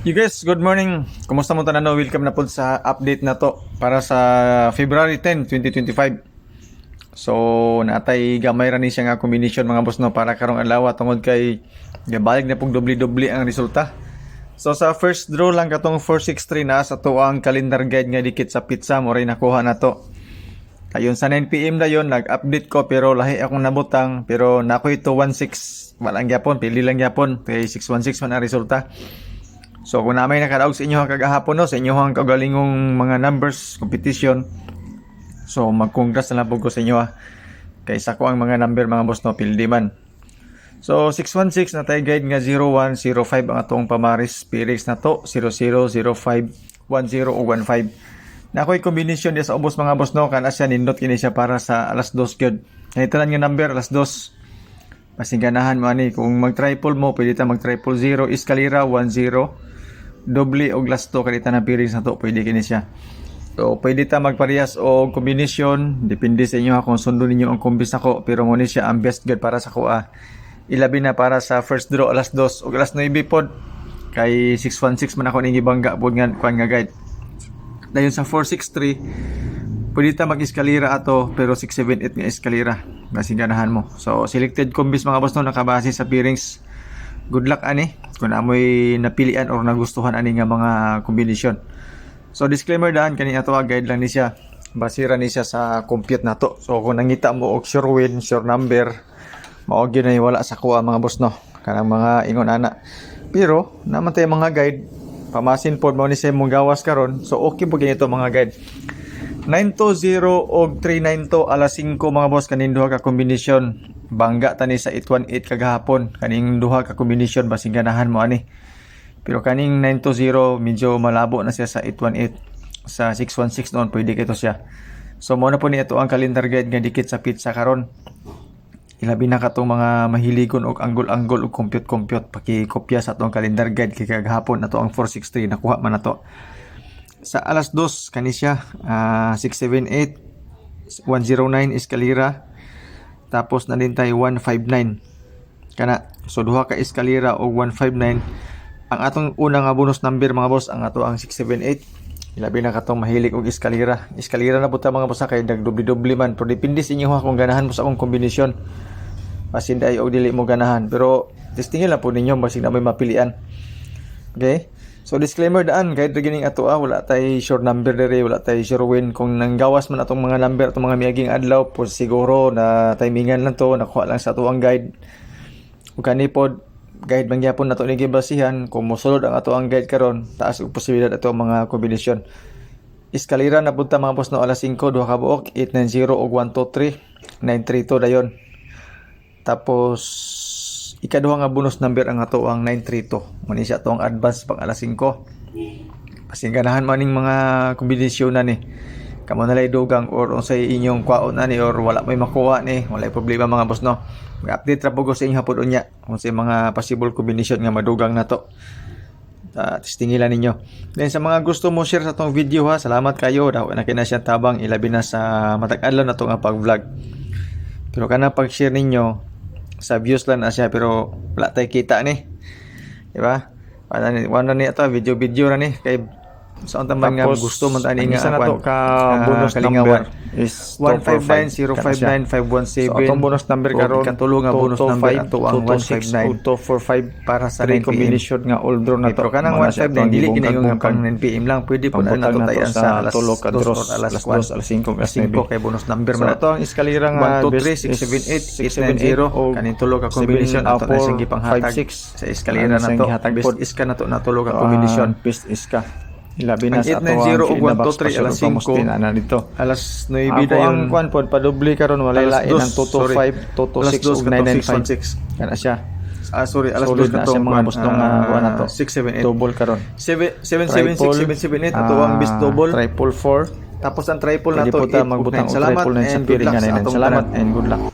You guys, good morning. Kumusta mo tanan? Welcome na po sa update na to para sa February 10, 2025. So, natay gamay ra ni siya nga combination mga boss no para karong adlaw tungod kay gabalik na pug doble-doble ang resulta. So sa first draw lang katong 463 na sa to ang calendar guide nga dikit sa pizza mo ray nakuha na to. Ayun sa 9 PM na yon nag-update ko pero lahi akong nabutang pero nako ito 16 walang gyapon pili lang gyapon kay 616 man ang resulta. So kung na may nakadaog sa inyo kagahapon no, sa inyo ang kagalingong mga numbers competition. So mag-congrats na lang po ko sa inyo kaysa ko ang mga number mga boss no, pildi man. So 616 na tayo guide nga 0105 ang atong pamaris Pirix na to 0005 10 o 15. Na ako'y combination dia sa ubos mga boss no, kana siya nindot kini siya para sa alas 2 gyud. Nahitalan nga number alas 2. Pasingganahan mo ani kung mag-triple mo pwede ta mag-triple 0 eskalera 10 doble og last 2 kalita na Pirix na to pwede kini siya. So pwede ta magparehas o combination depende sa inyo kung sundo ninyo ang kombis nako pero mo ni siya ang best guide para sa kuha. Ilabi na para sa first draw alas 2 o alas 9 pod kay 616 man ako ning gibangga pod nga kuan nga guide. Dayon sa 463 pwede ta mag-eskalera ato pero 678 nga eskalera basig ganahan mo. So selected kombis mga boss no nakabase sa Pirix. Good luck ani kung amoy napilian or nagustuhan ani nga mga kombinasyon. So disclaimer daan kani ato guide lang ni siya. Basira ni siya sa compute nato. So kung nangita mo og sure win, sure number, mao gyud na wala sa kuha mga boss no. Kanang mga ingon ana. Pero naman tay mga guide pamasin pod mao ni siya mong gawas karon. So okay po ganito mga guide. 920 og 392 alas 5 mga boss kaning duha ka kombinasyon. Bangga tani sa 818 kagahapon kaning duha ka kombinasyon basig ganahan mo ani. Pero kaning 920 medyo malabo na siya sa 818. Sa 616 noon pwede kito siya. So mo na po ni ito ang calendar guide nga dikit sa pizza karon. Ilabi na katong mga mahiligon og anggol-anggol og compute pakikopya sa atong calendar guide kay kagahapon nato ang 463 nakuha man nato. Sa alas 2 kani siya 678 109 eskalera tapos na din tayo 159 kana so duha ka eskalera o 159 ang atong unang nga bonus number mga boss ang ato ang 678 ilabi na katong mahilig og eskalera na buta mga boss kay nagdubli-dubli man pero depende sa inyo kung ganahan mo sa akong kombinasyon basin day og dili mo ganahan pero testingin lang po ninyo basin na may mapilian. Okay. So disclaimer daan kahit gining ato wala tay sure number dere wala tay sure win kung nanggawas man atong mga number atong mga miaging adlaw po siguro na timingan lang to nakuha lang sa ato ang guide ug kani pod guide man gyapon nato ni gibasihan kung mosulod ang ato ang guide karon taas og posibilidad ato mga kombinasyon. Eskalera na punta mga boss no alas 5 duha ka buok 890 og 123 932 dayon. Tapos ikaduha nga bonus number ang ato ang 932. Mani siya atong advance pang alas 5. Pasinganahan maning mga kombinasyon na ni. Kamo na lay dugang or unsay inyong kwaon ani or wala may makuha ni, wala problema mga boss no. Mag-update ra po ko sa inyo hapon unya unsay mga possible combination nga madugang nato. Testingilan ninyo. Then sa mga gusto mo share sa atong video salamat kayo. Daw na kina siya tabang ilabi na sa matag adlaw nato nga pag-vlog. Pero kana pag-share ninyo sa views lang na siya pero wala tayo kita ni diba wala ni ito video ra ni kay saan taman nga gusto man tani nga na to ka bonus number is 159059517 so atong bonus number karon katulong nga bonus number ato ang 159 245 para sa 9 combination nga all draw na to pero kanang 159 dili gina yung pang 9 PM lang pwede po na nato tayo sa alas 2 alas 4 alas 5 kay bonus number man ato ang eskalera nga 123 678 kaning tulo ka combination ato na sing gipanghatag sa eskalera na to best iska na to na tulo ka combination best iska ilabi na sa ato 890 og 123 alas 5 na dito alas 9 dayon ang kuan pod padobli karon wala lain ang 225 226 kana siya sorry alas 2 na siya mga boss nung kuan na to 678 double karon 776 778 ato ang best double triple 4 tapos ang triple na to magutang og triple 9 sa piringan na salamat and good luck.